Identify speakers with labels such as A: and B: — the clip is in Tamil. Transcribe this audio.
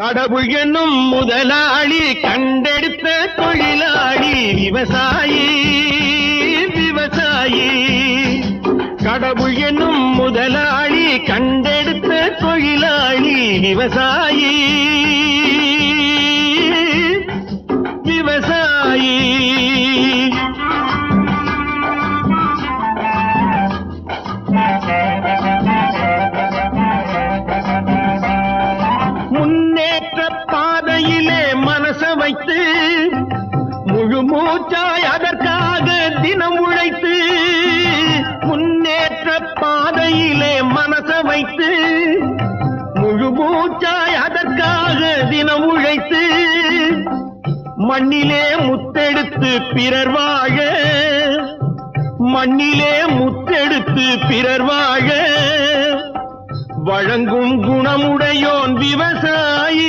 A: கடவுள் என்னும் முதலாளி கண்டெடுத்த தொழிலாளி விவசாயி விவசாயி. கடவுள் என்னும் முதலாளி கண்டெடுத்த தொழிலாளி விவசாயி விவசாயி. முன்னேற்ற பாதையிலே மனச வைத்து முழு மூச்சாய் அதற்காக தினம் உழைத்து, முன்னேற்ற பாதையிலே மனச வைத்து முழு மூச்சாய் அதற்காக தினம் உழைத்து, மண்ணிலே முத்தெடுத்து பிறர் வாழ, மண்ணிலே முத்தெடுத்து பிறர் வாழ வழங்கும் குணமுடையோன் விவசாயி.